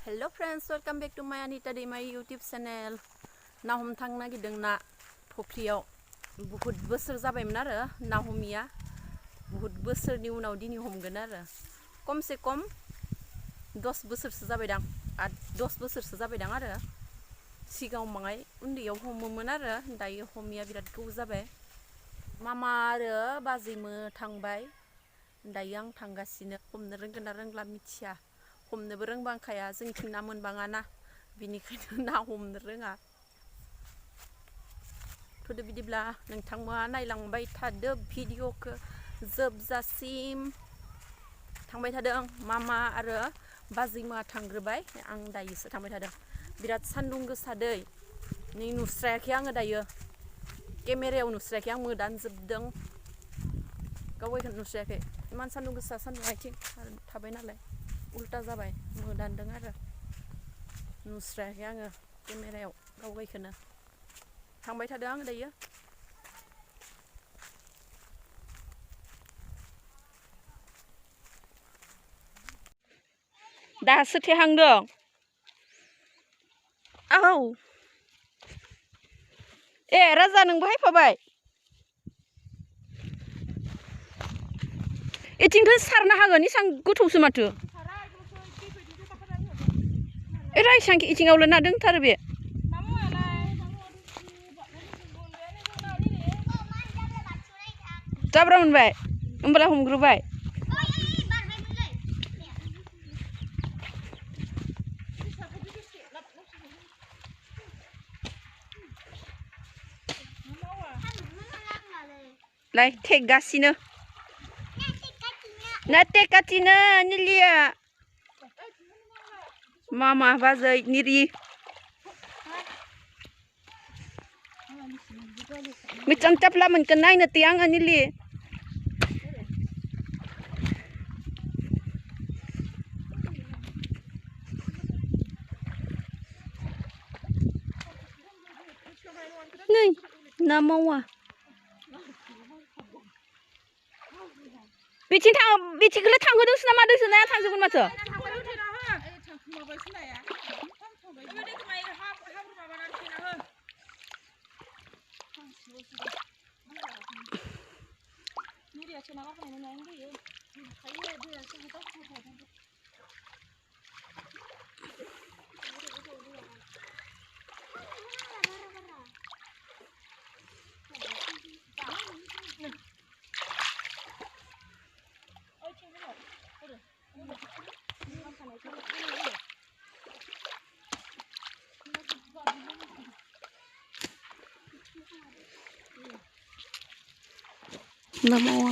Hello friends, welcome back to my Nita Daimari YouTube channel. ना हम थांनो नागिरदों ना फुख्रियाव बहुत बोसोर जाबायमोन आरो ना हमिया बहुत बोसोरनि उनाव दिनै हमगोन आरो कमसे कम 10 बोसोरसो जाबायदां 10 बोसोरसो जाबायदां आरो सिगाङाव माङाय उन्दैयाव हमोमोन आरो दायो हमिया बिराद गोबाव जाबाय मामा आरो बाजैमो थांबाय दायो आं थांगासिनो हमनो रोंगोन ना रोंला मिथिया हमनोबो रोंबांखाया जोंथिं ना मोनबाङा ना बिनिखायनो ना हमनो रोङा थुदो बिदिब्ला नोंथांमोना नायलांबाय थादो भिडिअखौ जोबजासिम थांबाय थादों मामा आरो बाजैमोआ थांग्रोबाय आं दायोसो थांबाय थादों बिराद सान्दुं गोसा दै नै नुस्रायाखै आङो दायो केमेरायाव नुस्रायाखै आं मोदानजोबदों गावैखौनो नुस्रायाखै इमान सान्दुं गोसा सान्दुं आथिं थाबाय नालाय उल्टा जाबाय मोदानदों आरो नुस्रायाखै आङो केमेरायाव गावैखौनो थांबाय थादों आङो दायो दासो थेहांदों औ ए राजा नोंबो हायफाबाय एथिंथ' सारनो हागोन इसां गोथौसो माथो ए रायसांखि इथिङावलाय ना दोंथारो बे जाब्रा मोनबाय होमबालाय हमग्रोबाय लाय थेगासिनो ना थेगासिनो निलिया मामा बाजै निरि मिचां चाप्ला मोनगोन नायनो ते आङो निलि नै ना मावा बिथिं थां बिथिंखौलाय थांहोदोंसो ना मादोंसो नाया थांजोबगोन माथो ना मावा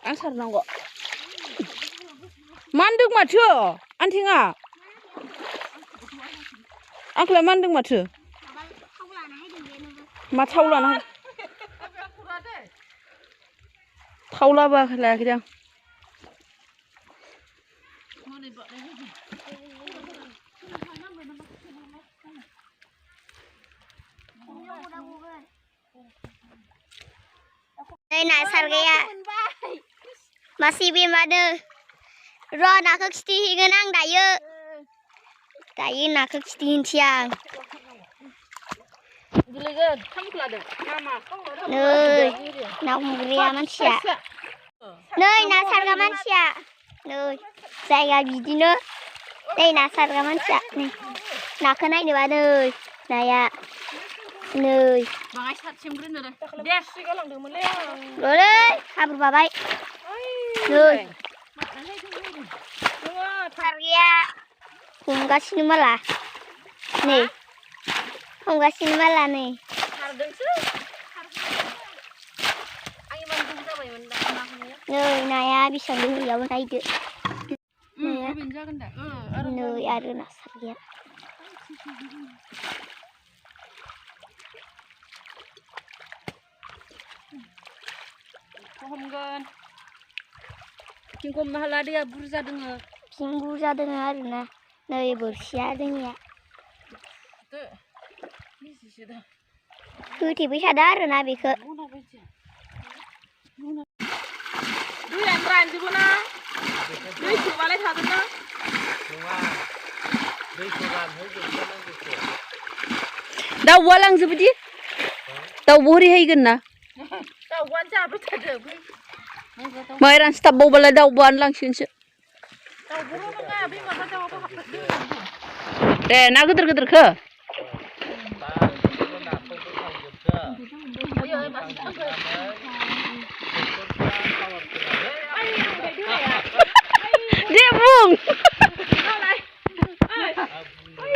आं सारनांगौ मानदों माथो आन्थिङा आंखौलाय मानदों माथो मा थाव लाना थाव लायाखै आं Đây là sargaya masih bimade ro nakak sti higenang dayu nakak sti hinciang Gelegan kamkulade mama Nơi nak mugria manusia Nơi na sarga manusia Nơi saya bidino Đây là sarga manusia nih nak naik di mana Naya Nơi Bangay saatsimgrino deh. Deh, Boleh, habur babai. Nơi Sargia Hungga sini malah Nih Hungga sini malah nih Nơi Naya bisa dulu ya mana ide Nơi ada nak sargia हमगोन थिंखौ माहाला दैया बुरजा दोङो थिं बुरजा दोङो आरोना नै Borussia जोंनिया होथेबाय थादों आरोना बेखौ रानजोबोना दै सोबालाय थागोन ना नङा दैखौ रानहोजोबखानांगौसो दाउआ लांजोबोदि दाउबो हरै हैगोन ना दाउआनो जाबाय थादों माइ रानस्ताबबावबालाय दाउबोआनो लांसिगोनसो दाउबोल' नङा बै माबा दाउआबो हाबफादों दे ना गिदिर गिदिरखो नाखौबो खावजोबदो दे बुं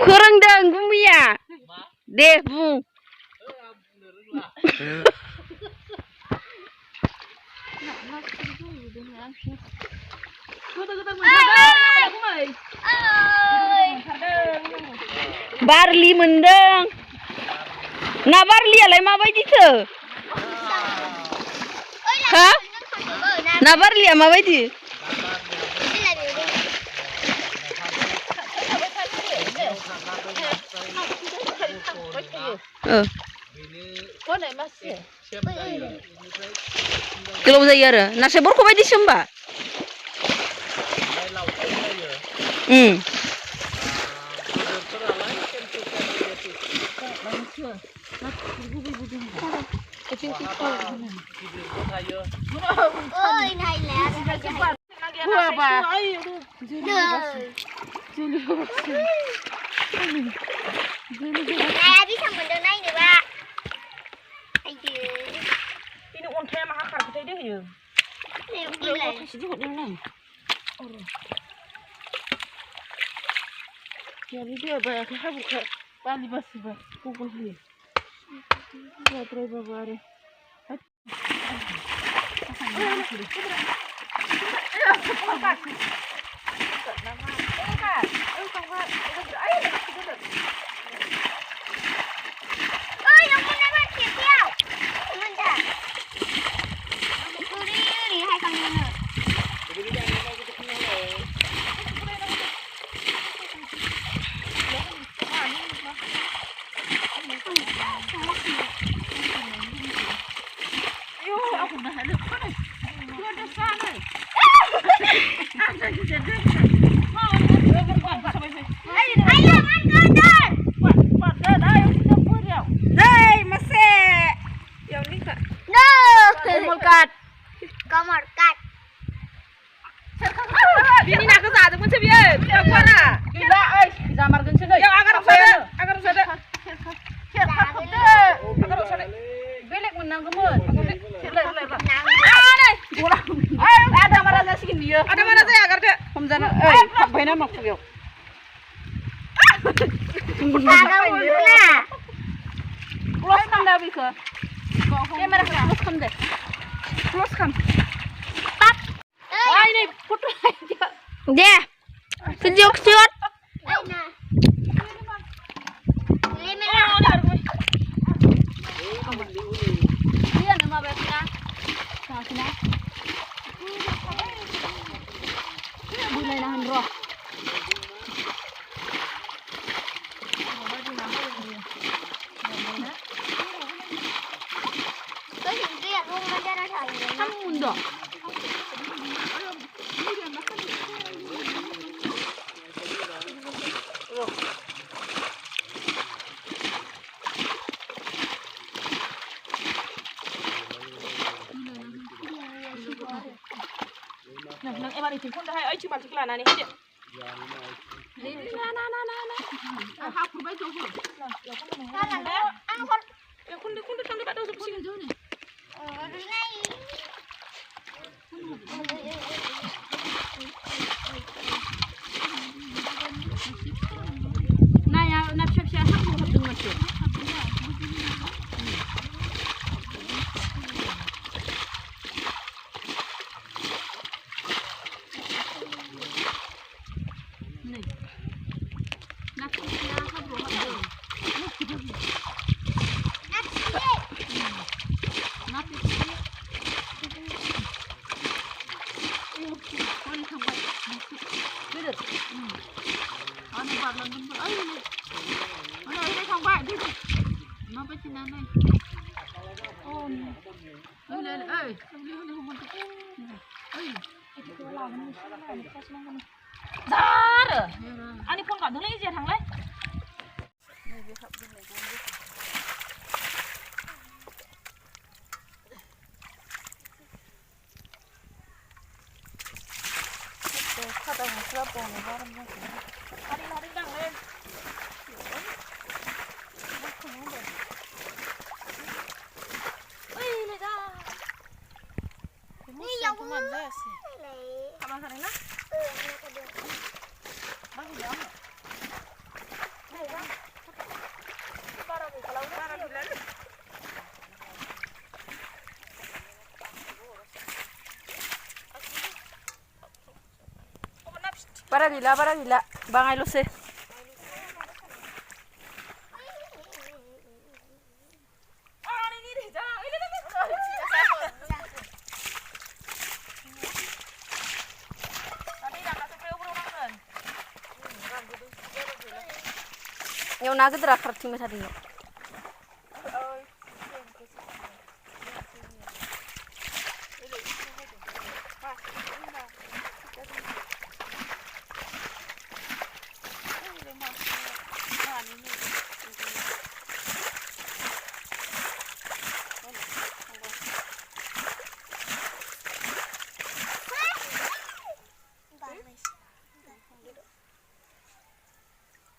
फोरोंदों गुमिया दे बुं बारलि मोनदों ना बारलियालाय माबायदिथो हा ना बारलिया माबायदि गोलाव जायो आरो नास्राय बरख' बायदिसो होमबा अन्थाइया माहा खारखोथाय दोहैयो दैया बायाखै हाब्रुखा बालि बासिबाय गगल होयो जाद्रायबाबो आरो Bini nak ke sana pun sebiar. Tidak kuara. Gila, zaman kan sini. Yang agar sana, agar sana. Agar sana. Belek menang kemun. Ada mana saya sini dia. Ada mana saya agar dia. Pemjana. Apa ini mak kuliah. Close kan dah bisa. Kamera close kan deh. Close kan. Ini foto aja. Deh. Kejut-kejut. Dia nama berapa? Sana. Bulai nahan roh. Kamu muda. Nang ebar itu pun dah ay cuma sekilan ani dia. Na. Ha kurba itu pun. Ya kunde sampai pada usuk sini jauh ni. Nah ya, nak siap-siap aku habis macam. Dar. Ani phone cả thứ lấy gì thằng lấy. Lari đằng lên. Ui này ra. Đi dòng Mình ra xí. này. Kapan sana nak? Ini kedua. Bang jam. Này ra. Para bila. Para gila. Bang ay luce. Yang naga dera kerti masa dino.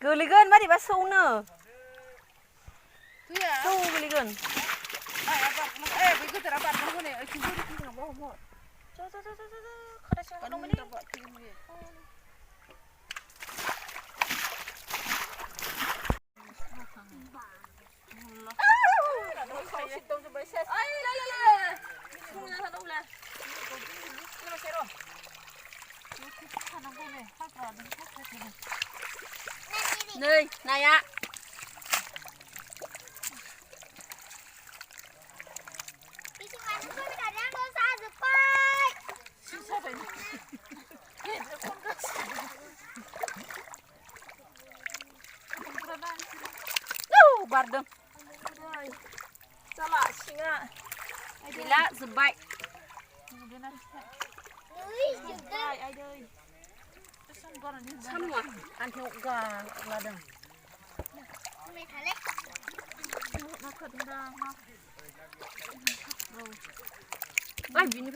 Geligan mari basau na. Tu ya. Sau geligan. Begitu terapat kamu ni. Cuba di sini bawa bawa. Kada siapa dong ni? Nơi, này ạ. Đi chung ăn con cả đang đâu xa rồi bay. Bardem. Salah singa. Gila sebaik. Ui, juga. Ai đây. Semua anti uga ladang. Mày thả lấy. Nó khẩn ra mà. Ai bini.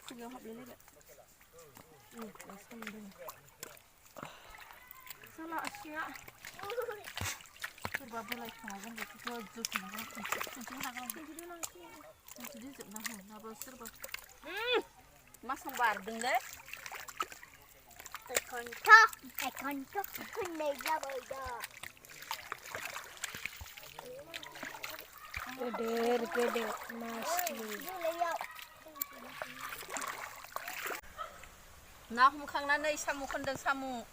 Sudah hab lele. Salah singa. Serba boleh kawan gitu. Tujuh kawan. Tujuh nak. Nabal serba. Masang bardeng deh. Con chó con này ra bờ đò. Gede masih. Nah mukang nanay samu kandang samu.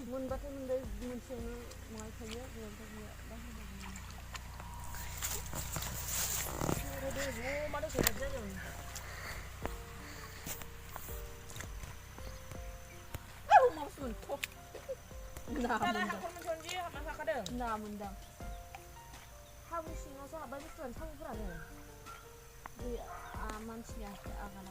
Mun batay mun day mun sino mga kanya mun kanya Mana sudah jalan. mau suntok. Nah, Salah aku menjonji masa kadang. nah mundang. Hawi singa sa bagi tuan sang berani. Di aman sih ya, akan.